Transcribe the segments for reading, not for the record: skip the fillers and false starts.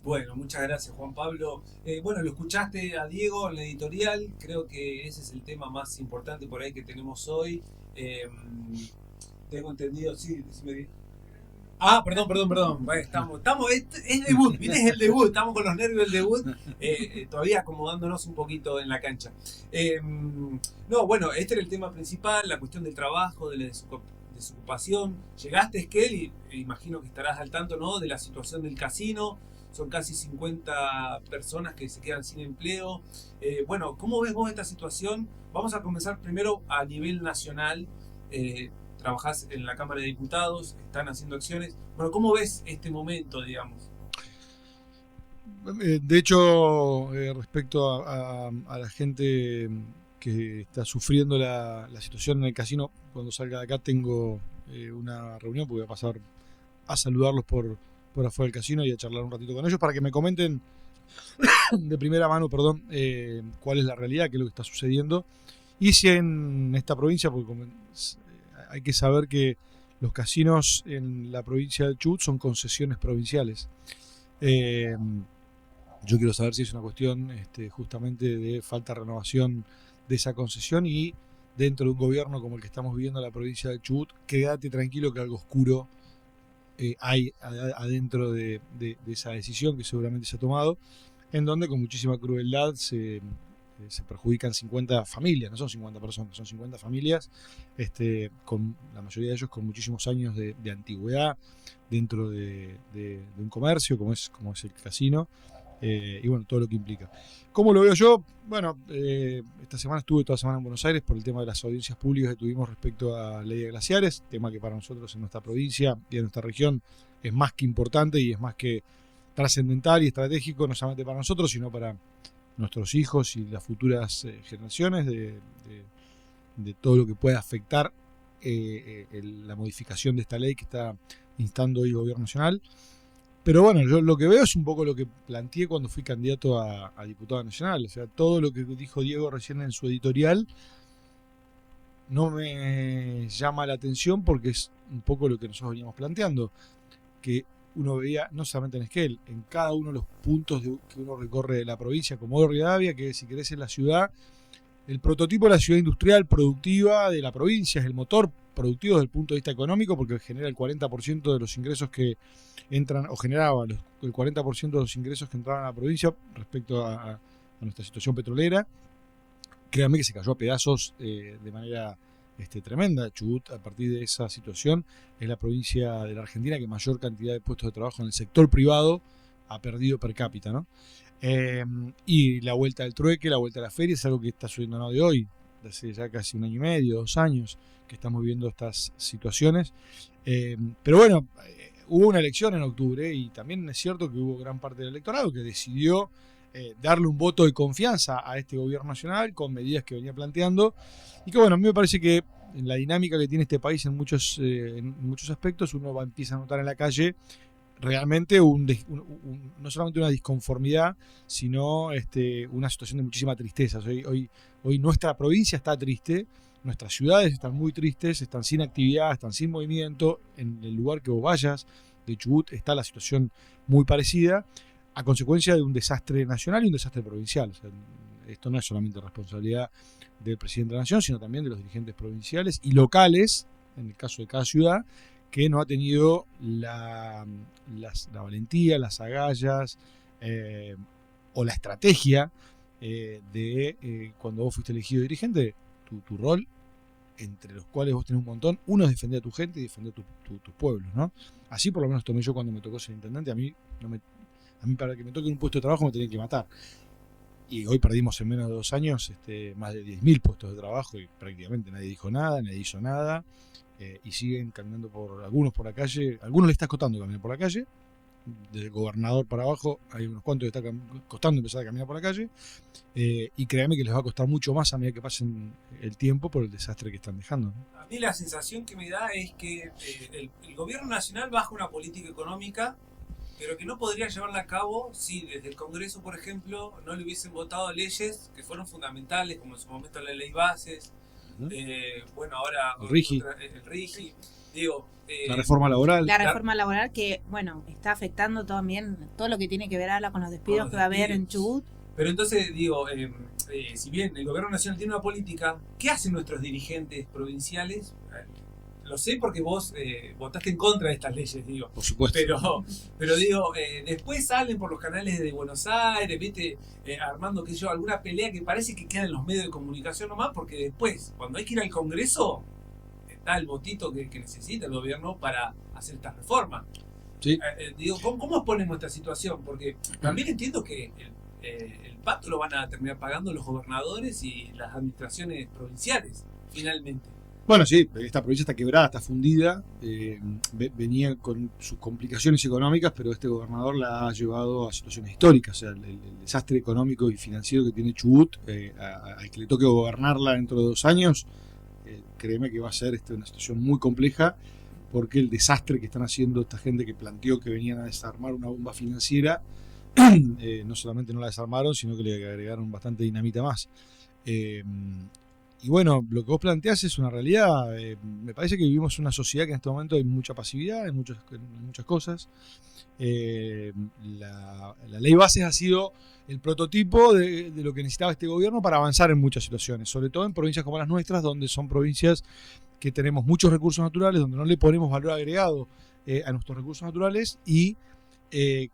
Bueno, muchas gracias Juan Pablo. Bueno, lo escuchaste a Diego en la editorial, creo que ese es el tema más importante por ahí que tenemos hoy. Eh, Tengo entendido, sí, decime. Ah, perdón. Bueno, es debut, ¿viste? Es el debut, estamos con los nervios del debut, todavía acomodándonos un poquito en la cancha. No, bueno, este era el tema principal, la cuestión del trabajo, de la desocupación. Llegaste, Esquel, y imagino que estarás al tanto, ¿no? De la situación del casino. Son casi 50 personas que se quedan sin empleo. Bueno, ¿cómo ves vos esta situación? Vamos a comenzar primero a nivel nacional. Trabajás en la Cámara de Diputados, están haciendo acciones. Bueno, ¿cómo ves este momento, digamos? De hecho, respecto a la gente que está sufriendo la situación en el casino, cuando salga de acá tengo una reunión, porque voy a pasar a saludarlos por afuera del casino y a charlar un ratito con ellos para que me comenten de primera mano, perdón, cuál es la realidad, qué es lo que está sucediendo. Y si en esta provincia, porque hay que saber que los casinos en la provincia del Chubut son concesiones provinciales. Eh, yo quiero saber si es una cuestión justamente de falta de renovación de esa concesión y dentro de un gobierno como el que estamos viviendo en la provincia del Chubut, quédate tranquilo que algo oscuro hay adentro de esa decisión que seguramente se ha tomado, en donde con muchísima crueldad se perjudican 50 familias, no son 50 personas, son 50 familias, con la mayoría de ellos con muchísimos años de antigüedad dentro de un comercio como es el casino. Y bueno, todo lo que implica. ¿Cómo lo veo yo? Bueno, esta semana estuve toda semana en Buenos Aires por el tema de las audiencias públicas que tuvimos respecto a la ley de glaciares, tema que para nosotros en nuestra provincia y en nuestra región es más que importante y es más que trascendental y estratégico, no solamente para nosotros, sino para nuestros hijos y las futuras generaciones de todo lo que pueda afectar la modificación de esta ley que está instando hoy el gobierno nacional. Pero bueno, yo lo que veo es un poco lo que planteé cuando fui candidato a diputado nacional. O sea, todo lo que dijo Diego recién en su editorial no me llama la atención porque es un poco lo que nosotros veníamos planteando. Que uno veía, no solamente en Esquel, en cada uno de los puntos que uno recorre de la provincia, como de Rivadavia, que si querés es la ciudad, el prototipo de la ciudad industrial productiva de la provincia, es el motor productivo desde el punto de vista económico, porque genera el 40% de los ingresos que entran, o generaba el 40% de los ingresos que entraban a la provincia respecto a nuestra situación petrolera. Créanme que se cayó a pedazos de manera tremenda. Chubut, a partir de esa situación, es la provincia de la Argentina que mayor cantidad de puestos de trabajo en el sector privado ha perdido per cápita, ¿no? Y la vuelta del trueque, la vuelta a la feria es algo que está sucediendo no de hoy, de hace ya casi un año y medio, 2 años que estamos viendo estas situaciones. Pero bueno, hubo una elección en octubre y también es cierto que hubo gran parte del electorado que decidió darle un voto de confianza a este gobierno nacional con medidas que venía planteando y que bueno, a mí me parece que en la dinámica que tiene este país en muchos aspectos uno empieza a notar en la calle realmente no solamente una disconformidad, sino una situación de muchísima tristeza. Hoy nuestra provincia está triste, nuestras ciudades están muy tristes, están sin actividad, están sin movimiento. En el lugar que vos vayas de Chubut está la situación muy parecida, a consecuencia de un desastre nacional y un desastre provincial. O sea, esto no es solamente responsabilidad del presidente de la Nación, sino también de los dirigentes provinciales y locales, en el caso de cada ciudad, que no ha tenido la valentía, las agallas o la estrategia de cuando vos fuiste elegido dirigente, tu rol, entre los cuales vos tenés un montón, uno es defender a tu gente y defender tus pueblos, ¿no? Así por lo menos tomé yo cuando me tocó ser intendente. A mí para que me toque un puesto de trabajo me tenían que matar. Y hoy perdimos en menos de 2 años más de 10.000 puestos de trabajo y prácticamente nadie dijo nada, nadie hizo nada. Y siguen caminando algunos por la calle, algunos les está costando caminar por la calle, desde el gobernador para abajo hay unos cuantos que está costando empezar a caminar por la calle, y créanme que les va a costar mucho más a medida que pasen el tiempo por el desastre que están dejando, ¿no? A mí la sensación que me da es que el gobierno nacional baja una política económica, pero que no podría llevarla a cabo si desde el Congreso, por ejemplo, no le hubiesen votado leyes que fueron fundamentales, como en su momento la ley Bases, bueno, ahora el RIGI. el RIGI. Digo, La reforma laboral. La reforma laboral que, bueno, está afectando también todo lo que tiene que ver ahora con los despidos que va a haber en Chubut. Pero entonces, digo, si bien el gobierno nacional tiene una política, ¿qué hacen nuestros dirigentes provinciales? Lo sé porque vos votaste en contra de estas leyes, digo. Por supuesto. Pero digo, después salen por los canales de Buenos Aires, viste, armando, qué sé yo, alguna pelea que parece que queda en los medios de comunicación nomás, porque después, cuando hay que ir al Congreso, está el votito que necesita el gobierno para hacer esta reforma. Sí. Digo, ¿cómo exponemos esta situación? Porque también entiendo que el pato lo van a terminar pagando los gobernadores y las administraciones provinciales, finalmente. Bueno, sí, esta provincia está quebrada, está fundida, venía con sus complicaciones económicas, pero este gobernador la ha llevado a situaciones históricas. O sea, el desastre económico y financiero que tiene Chubut, al que le toque gobernarla dentro de 2 años, créeme que va a ser una situación muy compleja, porque el desastre que están haciendo esta gente que planteó que venían a desarmar una bomba financiera, no solamente no la desarmaron, sino que le agregaron bastante dinamita más. Y bueno, lo que vos planteás es una realidad. Me parece que vivimos en una sociedad que en este momento hay mucha pasividad en muchas cosas. La ley Bases ha sido el prototipo de lo que necesitaba este gobierno para avanzar en muchas situaciones, sobre todo en provincias como las nuestras, donde son provincias que tenemos muchos recursos naturales, donde no le ponemos valor agregado a nuestros recursos naturales, y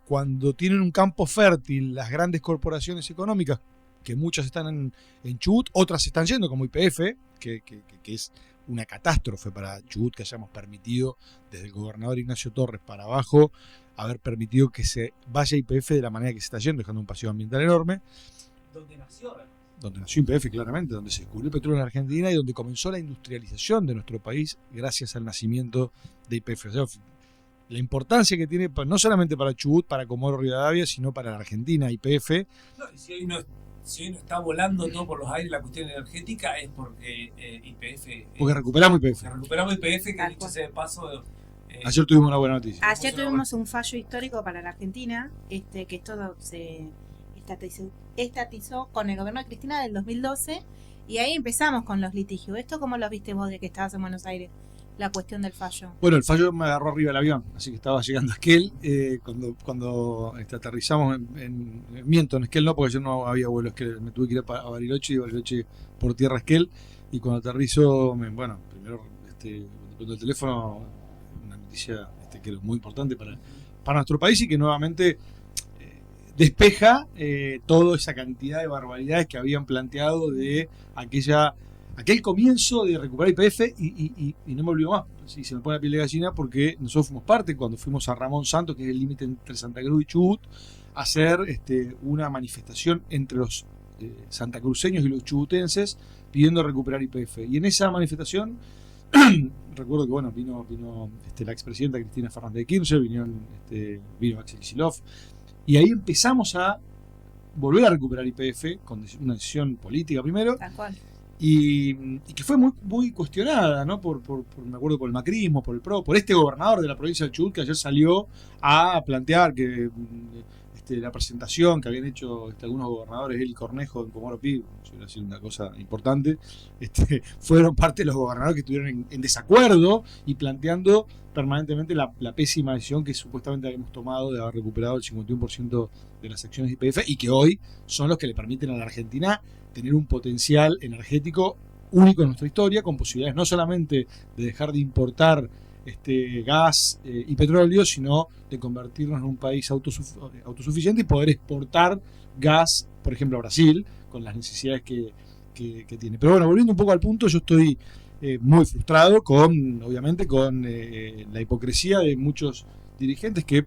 cuando tienen un campo fértil las grandes corporaciones económicas, que muchas están en Chubut, otras están yendo, como YPF, que es una catástrofe para Chubut que hayamos permitido, desde el gobernador Ignacio Torres para abajo, haber permitido que se vaya YPF de la manera que se está yendo, dejando un pasivo ambiental enorme. ¿Dónde nació? Donde nació YPF, claramente, donde se descubrió el petróleo en Argentina y donde comenzó la industrialización de nuestro país gracias al nacimiento de YPF. O sea, la importancia que tiene no solamente para Chubut, para Comodoro Rivadavia, sino para la Argentina, YPF. No, y si hoy no está volando todo por los aires la cuestión energética, es porque YPF. Porque recuperamos YPF. Recuperamos YPF, que dicho sea de paso. Ayer tuvimos una buena noticia. Ayer tuvimos un fallo histórico para la Argentina, que esto se estatizó con el gobierno de Cristina del 2012, y ahí empezamos con los litigios. ¿Esto cómo lo viste vos de que estabas en Buenos Aires? La cuestión del fallo. Bueno, el fallo me agarró arriba del avión, así que estaba llegando a Esquel. Cuando aterrizamos miento, en Esquel no, porque yo no había vuelo a Esquel, me tuve que ir a Bariloche y Bariloche por tierra a Esquel. Y cuando aterrizo, primero prendo el teléfono, una noticia que era muy importante para nuestro país y que nuevamente despeja toda esa cantidad de barbaridades que habían planteado de aquel comienzo de recuperar YPF, y no me olvido más, si se me pone la piel de gallina, porque nosotros fuimos parte cuando fuimos a Ramón Santos, que es el límite entre Santa Cruz y Chubut, a hacer una manifestación entre los santacruceños y los chubutenses pidiendo recuperar YPF. Y en esa manifestación recuerdo que vino la expresidenta Cristina Fernández de Kirchner, vino Axel Kicillof, y ahí empezamos a volver a recuperar YPF con una decisión política primero. Tal cual. Y que fue muy, muy cuestionada, ¿no? Me acuerdo, por el macrismo, por el PRO, por este gobernador de la provincia de Chubut, que ayer salió a plantear que la presentación que habían hecho algunos gobernadores, él y Cornejo en Comodoro Pi, ha sido una cosa importante, fueron parte de los gobernadores que estuvieron en desacuerdo y planteando permanentemente la pésima decisión que supuestamente habíamos tomado de haber recuperado el 51% de las acciones de YPF, y que hoy son los que le permiten a la Argentina tener un potencial energético único en nuestra historia, con posibilidades no solamente de dejar de importar gas y petróleo, sino de convertirnos en un país autosuficiente y poder exportar gas, por ejemplo, a Brasil, con las necesidades que tiene. Pero bueno, volviendo un poco al punto, yo estoy muy frustrado obviamente con la hipocresía de muchos dirigentes, que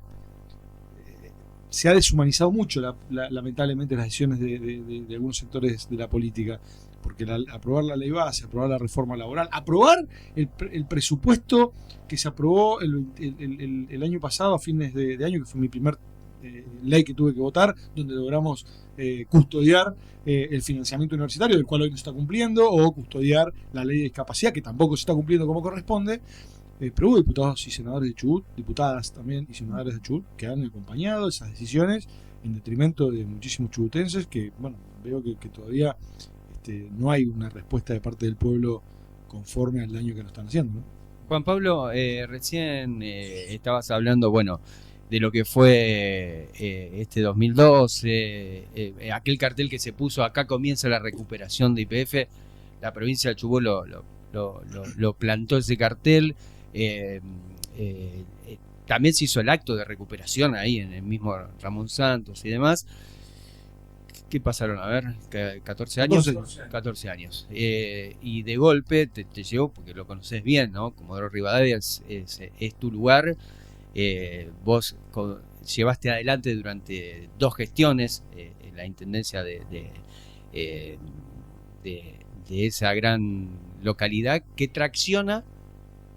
se ha deshumanizado mucho lamentablemente las decisiones de algunos sectores de la política, porque aprobar la ley base, aprobar la reforma laboral, aprobar el presupuesto que se aprobó el año pasado, a fines de año, que fue mi primer ley que tuve que votar, donde logramos custodiar el financiamiento universitario, del cual hoy no se está cumpliendo, o custodiar la ley de discapacidad, que tampoco se está cumpliendo como corresponde. Pero hubo diputados y senadores de Chubut, diputadas también y senadores de Chubut, que han acompañado esas decisiones en detrimento de muchísimos chubutenses, que veo que todavía no hay una respuesta de parte del pueblo conforme al daño que nos están haciendo, ¿no? Juan Pablo, recién estabas hablando, bueno, de lo que fue este 2012, aquel cartel que se puso, acá comienza la recuperación de YPF, la provincia de Chubut lo plantó ese cartel, también se hizo el acto de recuperación ahí en el mismo Ramón Santos y demás. ¿Qué pasaron? A ver, 14 años. 14 años. Y de golpe te llegó, porque lo conoces bien, ¿no? Comodoro Rivadavia es tu lugar. Vos llevaste adelante durante 2 gestiones la intendencia de esa gran localidad que tracciona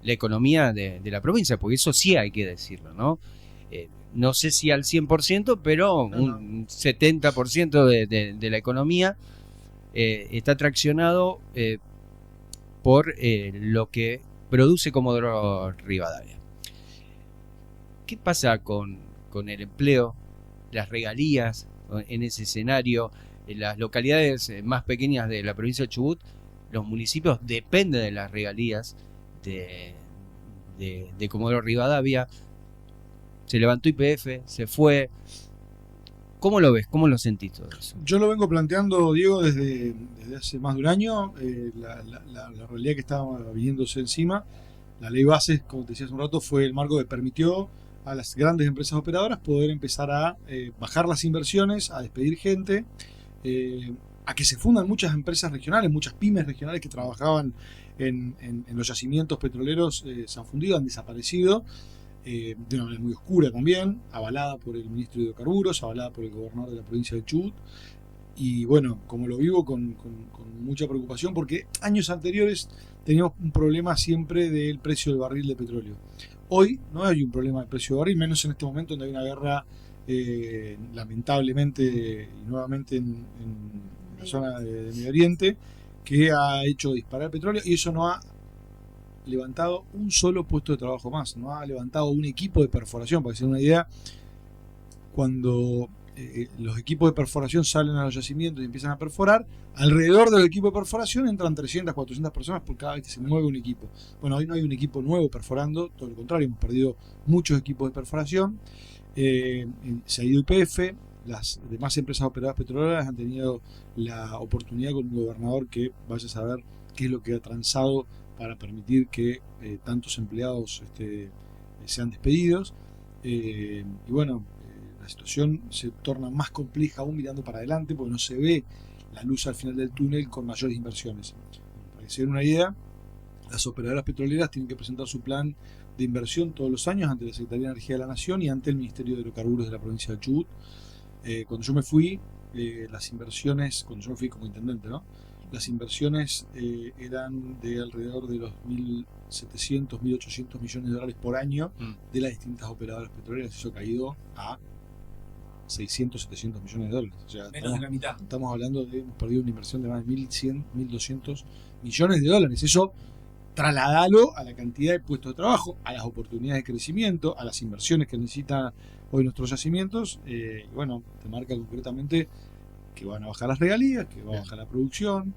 la economía de la provincia, porque eso sí hay que decirlo, ¿no? No sé si al 100%, pero un 70% de la economía está traccionado por lo que produce Comodoro Rivadavia. ¿Qué pasa con el empleo, las regalías en ese escenario? En las localidades más pequeñas de la provincia de Chubut, los municipios dependen de las regalías de Comodoro Rivadavia. Se levantó YPF, se fue. ¿Cómo lo ves? ¿Cómo lo sentís todo eso? Yo lo vengo planteando, Diego, desde hace más de un año. La realidad que estaba viniéndose encima, la ley bases, como te decía hace un rato, fue el marco que permitió a las grandes empresas operadoras poder empezar a bajar las inversiones, a despedir gente, a que se fundan muchas empresas regionales, muchas pymes regionales que trabajaban en los yacimientos petroleros, se han fundido, han desaparecido. De una manera muy oscura también, avalada por el ministro de Hidrocarburos, avalada por el gobernador de la provincia de Chubut. Y bueno, como lo vivo con mucha preocupación, porque años anteriores teníamos un problema siempre del precio del barril de petróleo. Hoy no hay un problema del precio del barril, menos en este momento donde hay una guerra, lamentablemente y nuevamente en la zona de Medio Oriente, que ha hecho disparar el petróleo, y eso no ha levantado un solo puesto de trabajo más, no ha levantado un equipo de perforación. Para que se den una idea, cuando los equipos de perforación salen a los yacimientos y empiezan a perforar, alrededor del equipo de perforación entran 300, 400 personas por cada vez que se mueve un equipo. Bueno, hoy no hay un equipo nuevo perforando, todo lo contrario, hemos perdido muchos equipos de perforación. Se ha ido YPF, las demás empresas operadoras petroleras han tenido la oportunidad con un gobernador que vaya a saber qué es lo que ha transado para permitir que tantos empleados sean despedidos. Y bueno, la situación se torna más compleja aún mirando para adelante, porque no se ve la luz al final del túnel con mayores inversiones. Para que se den una idea, las operadoras petroleras tienen que presentar su plan de inversión todos los años ante la Secretaría de Energía de la Nación y ante el Ministerio de Hidrocarburos de la provincia de Chubut. Cuando yo me fui, las inversiones, cuando yo me fui como intendente, ¿no? Las inversiones eran de alrededor de los 1.700, 1.800 millones de dólares por año de las distintas operadoras petroleras. Eso ha caído a 600, 700 millones de dólares. O sea, menos de la mitad. Estamos hablando de, hemos perdido una inversión de más de 1.100, 1.200 millones de dólares. Eso trasladalo a la cantidad de puestos de trabajo, a las oportunidades de crecimiento, a las inversiones que necesitan hoy nuestros yacimientos. Y bueno, te marca concretamente que van a bajar las regalías, que va a bajar la producción,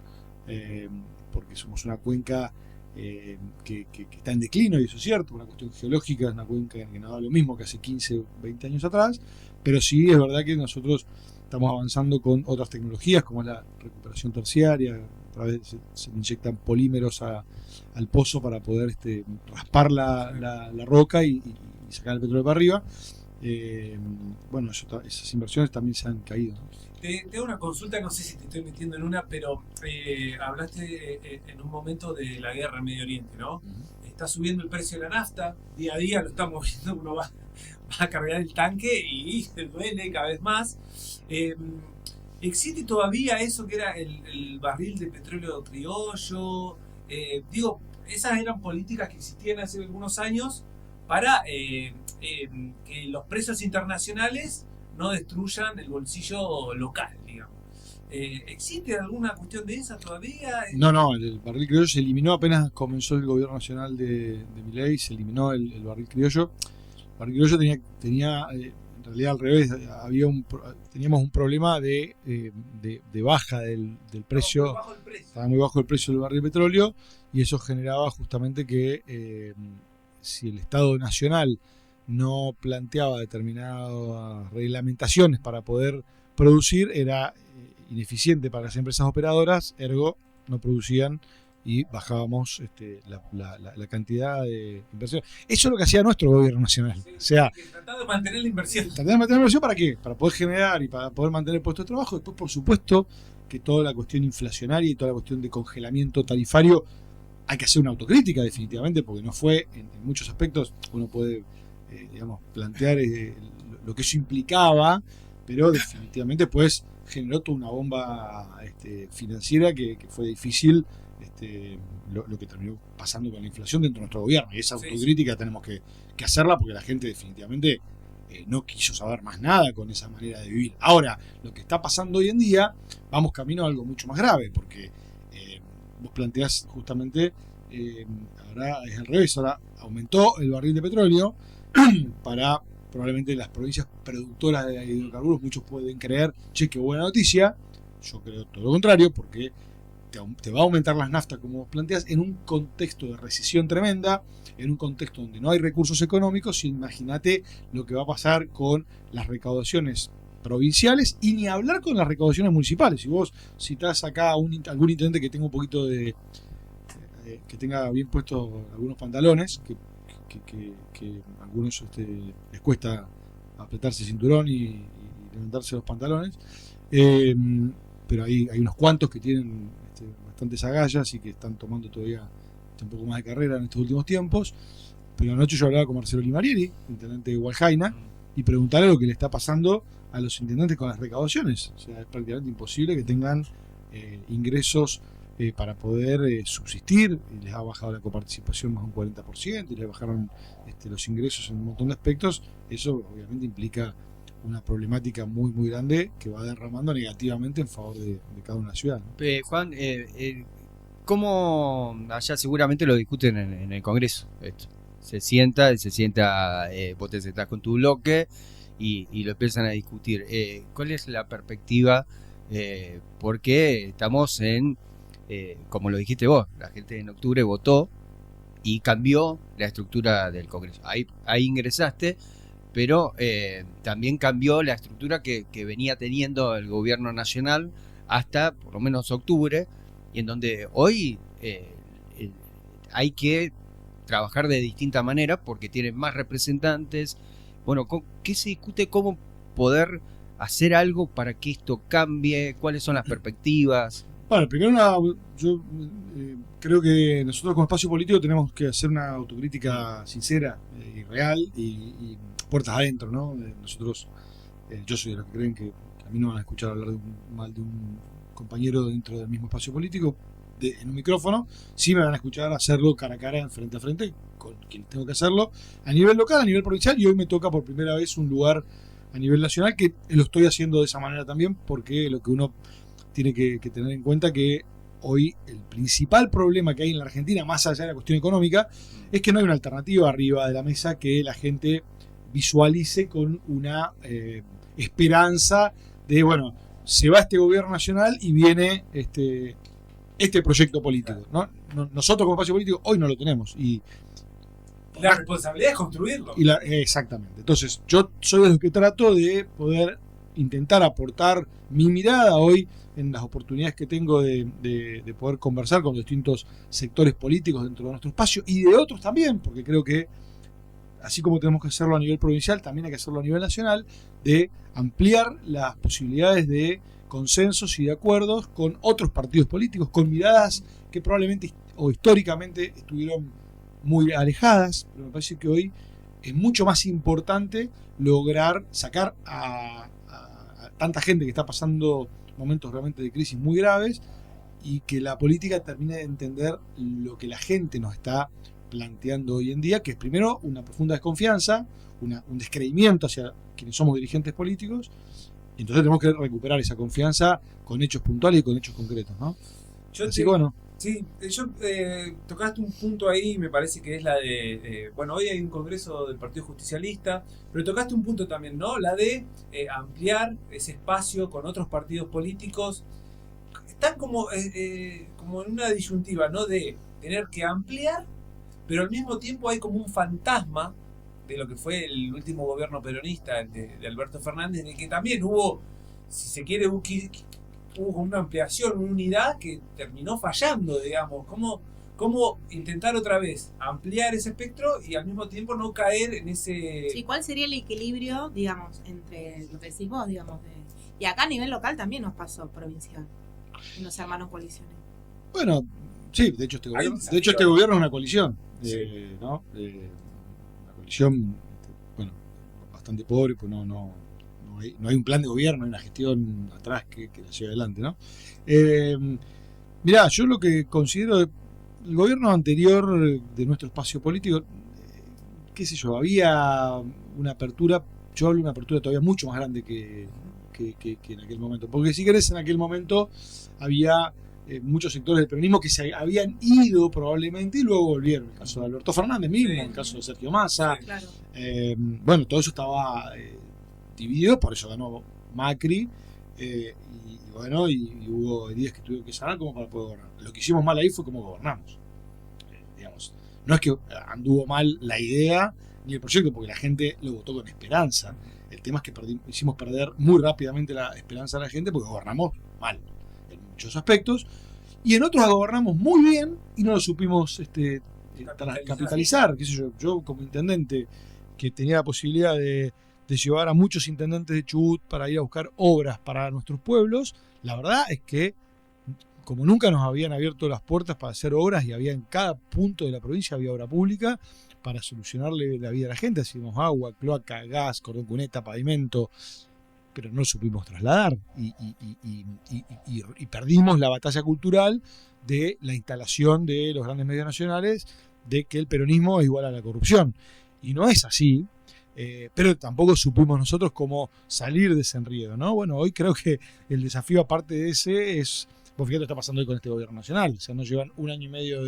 porque somos una cuenca que está en declino, y eso es cierto. Una cuestión geológica, es una cuenca que no da lo mismo que hace 15 o 20 años atrás, pero sí es verdad que nosotros estamos avanzando con otras tecnologías como la recuperación terciaria. Otra vez se inyectan polímeros al pozo para poder raspar la roca y sacar el petróleo para arriba. Bueno, esas inversiones también se han caído, ¿no? Te hago una consulta, no sé si te estoy metiendo en una, pero hablaste en un momento de la guerra en Medio Oriente, ¿no? Está subiendo el precio de la nafta, día a día lo estamos viendo, uno va a cargar el tanque y duele cada vez más. ¿Existe todavía eso que era el barril de petróleo criollo? Digo, esas eran políticas que existían hace algunos años para que los precios internacionales no destruyan el bolsillo local, digamos. ¿Existe alguna cuestión de esa todavía? No, el barril criollo se eliminó apenas comenzó el gobierno nacional de Milei, se eliminó el barril criollo. El barril criollo tenía en realidad al revés, teníamos un problema de baja del precio, estaba muy bajo el precio del barril de petróleo, y eso generaba justamente que si el Estado Nacional no planteaba determinadas reglamentaciones para poder producir, era ineficiente para las empresas operadoras, ergo no producían y bajábamos la cantidad de inversión. Eso es lo que hacía nuestro gobierno nacional. Sí, o sea, tratando de mantener la inversión. Tratar de mantener la inversión, ¿para qué? Para poder generar y para poder mantener puestos de trabajo. Después, por supuesto, que toda la cuestión inflacionaria y toda la cuestión de congelamiento tarifario, hay que hacer una autocrítica definitivamente, porque no fue, en muchos aspectos, uno puede plantear lo que eso implicaba, pero definitivamente pues generó toda una bomba financiera que fue difícil lo que terminó pasando con la inflación dentro de nuestro gobierno. Y esa autocrítica tenemos que hacerla, porque la gente definitivamente no quiso saber más nada con esa manera de vivir. Ahora, lo que está pasando hoy en día, vamos camino a algo mucho más grave, porque vos planteás justamente, ahora es al revés, ahora aumentó el barril de petróleo para probablemente las provincias productoras de hidrocarburos. Muchos pueden creer, che, qué buena noticia. Yo creo todo lo contrario, porque te va a aumentar las naftas, como vos planteás, en un contexto de recesión tremenda, en un contexto donde no hay recursos económicos. Imagínate lo que va a pasar con las recaudaciones provinciales, y ni hablar con las recaudaciones municipales. Si vos citás acá a algún intendente que tenga un poquito que tenga bien puestos algunos pantalones, que a algunos les cuesta apretarse el cinturón y levantarse los pantalones, pero hay unos cuantos que tienen bastantes agallas y que están tomando todavía un poco más de carrera en estos últimos tiempos. Pero anoche yo hablaba con Marcelo Limarieri, intendente de Hualjaina, y preguntarle lo que le está pasando a los intendentes con las recaudaciones. O sea, es prácticamente imposible que tengan ingresos para poder subsistir, y les ha bajado la coparticipación más un 40%, y les bajaron los ingresos en un montón de aspectos. Eso obviamente implica una problemática muy muy grande que va derramando negativamente en favor de cada una de las ciudades, ¿no? Juan, ¿cómo allá seguramente lo discuten en el Congreso? Esto se sienta, vos te sentás con tu bloque y lo empiezan a discutir. ¿Cuál es la perspectiva? Porque estamos como lo dijiste vos, la gente en octubre votó y cambió la estructura del Congreso. Ahí ingresaste, pero también cambió la estructura que venía teniendo el gobierno nacional hasta por lo menos octubre, y en donde hoy hay que trabajar de distinta manera porque tienen más representantes. Bueno, ¿qué se discute? ¿Cómo poder hacer algo para que esto cambie? ¿Cuáles son las perspectivas? Bueno, primero yo creo que nosotros como espacio político tenemos que hacer una autocrítica sincera y real, y puertas adentro, ¿no? Nosotros, yo soy de los que creen que a mí no van a escuchar hablar mal de un compañero dentro del mismo espacio político en un micrófono. Sí me van a escuchar hacerlo cara a cara, frente a frente, con quien tengo que hacerlo, a nivel local, a nivel provincial, y hoy me toca por primera vez un lugar a nivel nacional, que lo estoy haciendo de esa manera también, porque lo que uno tiene que tener en cuenta, que hoy el principal problema que hay en la Argentina, más allá de la cuestión económica, es que no hay una alternativa arriba de la mesa que la gente visualice con una esperanza de, bueno, se va este gobierno nacional y viene este proyecto político, ¿no? Nosotros como espacio político hoy no lo tenemos, y la responsabilidad es construirlo. Exactamente. Entonces, yo soy de los que trato de poder intentar aportar mi mirada hoy en las oportunidades que tengo de poder conversar con distintos sectores políticos dentro de nuestro espacio, y de otros también, porque creo que así como tenemos que hacerlo a nivel provincial, también hay que hacerlo a nivel nacional, de ampliar las posibilidades de consensos y de acuerdos con otros partidos políticos, con miradas que probablemente o históricamente estuvieron muy alejadas, pero me parece que hoy es mucho más importante lograr sacar a tanta gente que está pasando momentos realmente de crisis muy graves, y que la política termine de entender lo que la gente nos está planteando hoy en día, que es primero una profunda desconfianza, un descreimiento hacia quienes somos dirigentes políticos. Entonces tenemos que recuperar esa confianza con hechos puntuales y con hechos concretos, ¿no? Así que bueno. Sí, yo tocaste un punto ahí, me parece que es la de, bueno, hoy hay un congreso del Partido Justicialista, pero tocaste un punto también, ¿no? La de ampliar ese espacio con otros partidos políticos. Están como en una disyuntiva, ¿no? De tener que ampliar, pero al mismo tiempo hay como un fantasma de lo que fue el último gobierno peronista de Alberto Fernández, de que también hubo, si se quiere, hubo una ampliación, una unidad que terminó fallando, digamos. ¿Cómo intentar otra vez ampliar ese espectro y al mismo tiempo no caer en ese... Sí, ¿cuál sería el equilibrio, digamos, entre lo que decís vos, digamos? Y acá a nivel local también nos pasó, provincial, en los hermanos coaliciones. Bueno, sí, de hecho Hay un este desafío. gobierno es una coalición, Sí. ¿no? Una coalición, bueno, bastante pobre, pues no hay un plan de gobierno, hay una gestión atrás que la lleva adelante, ¿no? Mirá, yo lo que considero, el gobierno anterior de nuestro espacio político, qué sé yo, había una apertura, yo hablo de una apertura todavía mucho más grande que en aquel momento, porque si querés, en aquel momento había muchos sectores del peronismo que se habían ido probablemente y luego volvieron, el caso de Alberto Fernández mismo, Sí. el caso de Sergio Massa, Claro. bueno, todo eso estaba dividido, por eso ganó Macri, y bueno, y hubo días que tuvieron que sanar como para poder gobernar. Lo que hicimos mal ahí fue cómo gobernamos. Digamos, no es que anduvo mal la idea ni el proyecto, porque la gente lo votó con esperanza. El tema es que hicimos perder muy rápidamente la esperanza a la gente porque gobernamos mal en muchos aspectos, y en otros gobernamos muy bien y no lo supimos capitalizar. Qué sé yo como intendente que tenía la posibilidad de llevar a muchos intendentes de Chubut para ir a buscar obras para nuestros pueblos, la verdad es que como nunca nos habían abierto las puertas para hacer obras, y había en cada punto de la provincia había obra pública para solucionarle la vida a la gente, hacíamos agua, cloaca, gas, cordón cuneta, pavimento, pero no supimos trasladar y perdimos la batalla cultural de la instalación de los grandes medios nacionales de que el peronismo es igual a la corrupción, y no es así. Pero tampoco supimos nosotros cómo salir de ese enredo, ¿no? Bueno, hoy creo que el desafío aparte de ese es, vos fíjate lo que está pasando hoy con este gobierno nacional, o sea, nos llevan 1 año y medio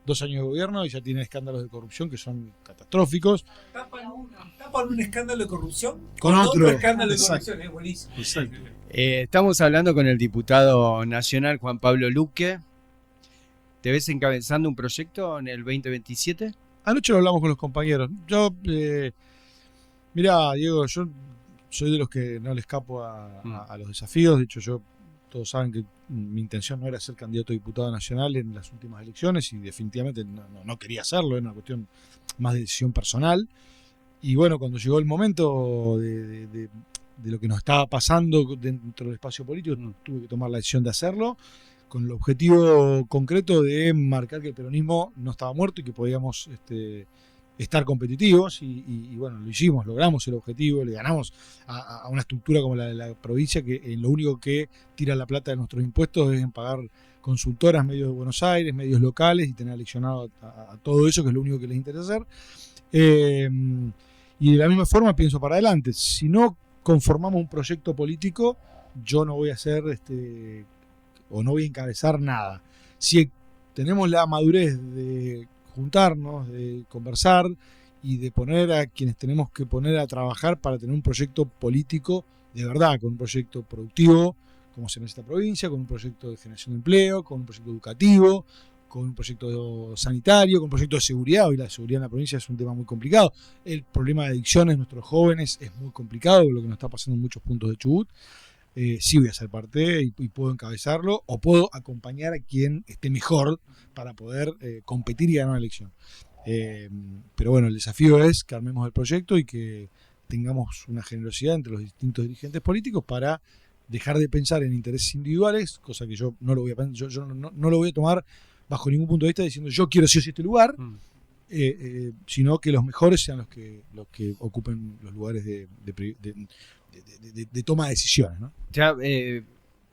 2 años de gobierno y ya tienen escándalos de corrupción que son catastróficos. Tapan un escándalo de corrupción Con otro. escándalo de Exacto. corrupción, es buenísimo. Exacto. Estamos hablando con el diputado nacional Juan Pablo Luque. ¿Te ves encabezando un proyecto en el 2027? Anoche lo hablamos con los compañeros. Yo, mirá, Diego, yo soy de los que no le escapo a los desafíos. De hecho, todos saben que mi intención no era ser candidato a diputado nacional en las últimas elecciones, y definitivamente no quería hacerlo, era una cuestión más de decisión personal. Y bueno, cuando llegó el momento de lo que nos estaba pasando dentro del espacio político, tuve que tomar la decisión de hacerlo, con el objetivo concreto de marcar que el peronismo no estaba muerto y que podíamos estar competitivos, y bueno, lo hicimos, logramos el objetivo, le ganamos a una estructura como la de la provincia, que en lo único que tira la plata de nuestros impuestos es en pagar consultoras, medios de Buenos Aires, medios locales, y tener aleccionado a todo eso, que es lo único que les interesa hacer. Y de la misma forma pienso para adelante. Si no conformamos un proyecto político, yo no voy a hacer o no voy a encabezar nada. Si tenemos la madurez de juntarnos, de conversar y de poner a quienes tenemos que poner a trabajar para tener un proyecto político de verdad, con un proyecto productivo, como se necesita provincia, con un proyecto de generación de empleo, con un proyecto educativo, con un proyecto sanitario, con un proyecto de seguridad. Hoy la seguridad en la provincia es un tema muy complicado. El problema de adicciones de nuestros jóvenes es muy complicado, lo que nos está pasando en muchos puntos de Chubut. Sí voy a ser parte y puedo encabezarlo, o puedo acompañar a quien esté mejor para poder competir y ganar una elección. Pero bueno, el desafío es que armemos el proyecto y que tengamos una generosidad entre los distintos dirigentes políticos para dejar de pensar en intereses individuales, cosa que yo no lo voy a pensar, yo no lo voy a tomar bajo ningún punto de vista diciendo yo quiero sí o sí este lugar, sino que los mejores sean los que ocupen los lugares de toma de decisiones, ¿no? Ya,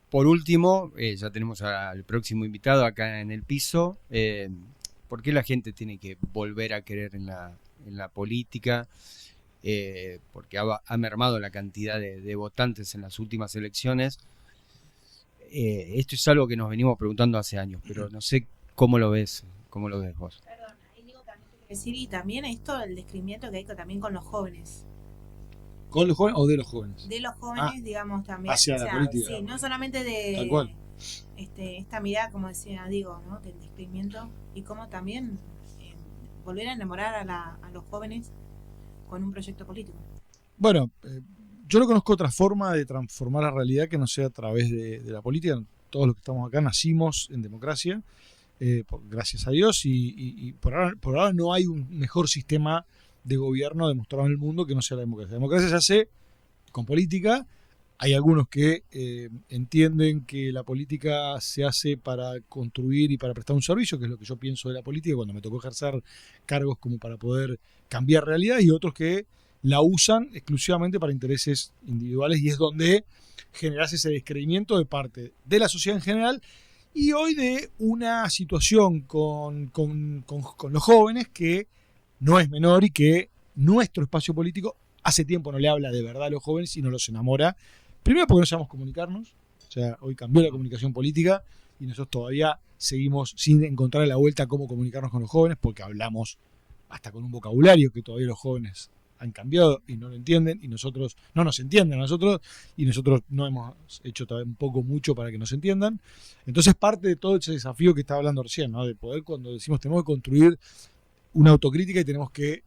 por último, ya tenemos al próximo invitado acá en el piso. ¿Por qué la gente tiene que volver a creer en la política? Porque ha mermado la cantidad de votantes en las últimas elecciones. Esto es algo que nos venimos preguntando hace años, pero no sé ¿Cómo lo ves? ¿Cómo lo ves vos? Perdón, ahí digo también te quiero decir, y también esto, el descrimiento que hay también con los jóvenes. ¿Con los jóvenes o de los jóvenes? De los jóvenes, digamos, también. hacia la política. Sí, no solamente de Tal cual. esta mirada, como decía Diego, ¿no? Del descrimiento, y cómo también volver a enamorar a los jóvenes con un proyecto político. Bueno, yo no conozco otra forma de transformar la realidad que no sea a través de la política. Todos los que estamos acá nacimos en democracia, gracias a Dios, y por ahora no hay un mejor sistema de gobierno demostrado en el mundo que no sea la democracia. La democracia se hace con política. Hay algunos que entienden que la política se hace para construir y para prestar un servicio, que es lo que yo pienso de la política cuando me tocó ejercer cargos como para poder cambiar realidad, y otros que la usan exclusivamente para intereses individuales, y es donde generas ese descreimiento de parte de la sociedad en general y hoy de una situación con los jóvenes que no es menor, y que nuestro espacio político hace tiempo no le habla de verdad a los jóvenes y no los enamora. Primero porque no sabemos comunicarnos, o sea, hoy cambió la comunicación política y nosotros todavía seguimos sin encontrar la vuelta a cómo comunicarnos con los jóvenes, porque hablamos hasta con un vocabulario que todavía los jóvenes han cambiado y no lo entienden, y nosotros no nos entienden a nosotros, y nosotros no hemos hecho todavía un poco mucho para que nos entiendan. Entonces parte de todo ese desafío que estaba hablando recién, ¿no? De poder, cuando decimos tenemos que construir una autocrítica y tenemos que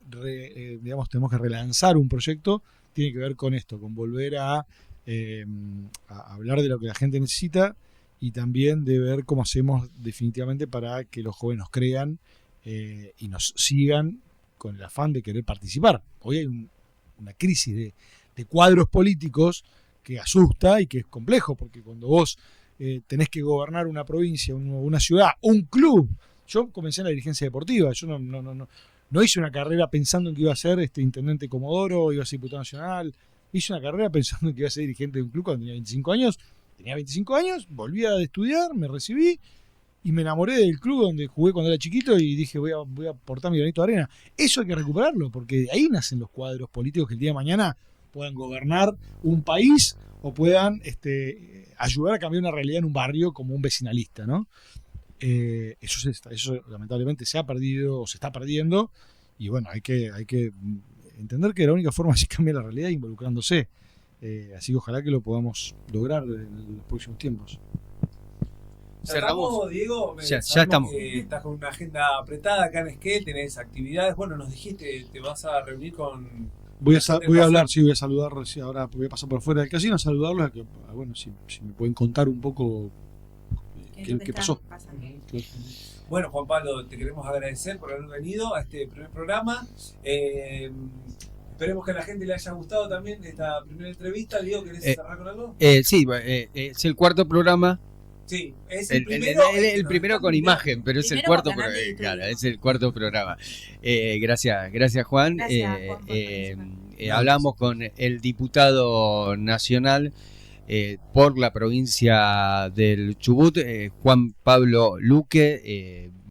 relanzar un proyecto, tiene que ver con esto, con volver a hablar de lo que la gente necesita, y también de ver cómo hacemos definitivamente para que los jóvenes nos crean y nos sigan con el afán de querer participar. Hoy hay una crisis de cuadros políticos que asusta y que es complejo, porque cuando vos tenés que gobernar una provincia, una ciudad, un club. Yo comencé en la dirigencia deportiva, yo no hice una carrera pensando en que iba a ser intendente Comodoro, iba a ser diputado nacional. Hice una carrera pensando en que iba a ser dirigente de un club cuando tenía 25 años. Tenía 25 años, volví a estudiar, me recibí y me enamoré del club donde jugué cuando era chiquito, y dije voy a aportar mi granito de arena. Eso hay que recuperarlo, porque de ahí nacen los cuadros políticos que el día de mañana puedan gobernar un país o puedan ayudar a cambiar una realidad en un barrio como un vecinalista, ¿no? Eso lamentablemente se ha perdido o se está perdiendo, y bueno, hay que entender que la única forma de cambiar la realidad es involucrándose. Así que ojalá que lo podamos lograr en los próximos tiempos. Cerramos, Diego. Ya estamos. Estás con una agenda apretada acá en Esquel, tenés actividades. Bueno, nos dijiste, te vas a reunir con... Voy a hablar, sí, voy a saludar. Sí, ahora voy a pasar por fuera del casino a saludarlos. Bueno, si me pueden contar un poco qué pasó. Bueno, Juan Pablo, te queremos agradecer por haber venido a este primer programa. Esperemos que a la gente le haya gustado también esta primera entrevista. Diego, ¿querés cerrar con algo? Sí, es el cuarto programa. Sí, es el primero con imagen, pero es el cuarto programa. Claro, es el cuarto programa. Gracias Juan. Hablamos con el diputado nacional por la provincia del Chubut, Juan Pablo Luque,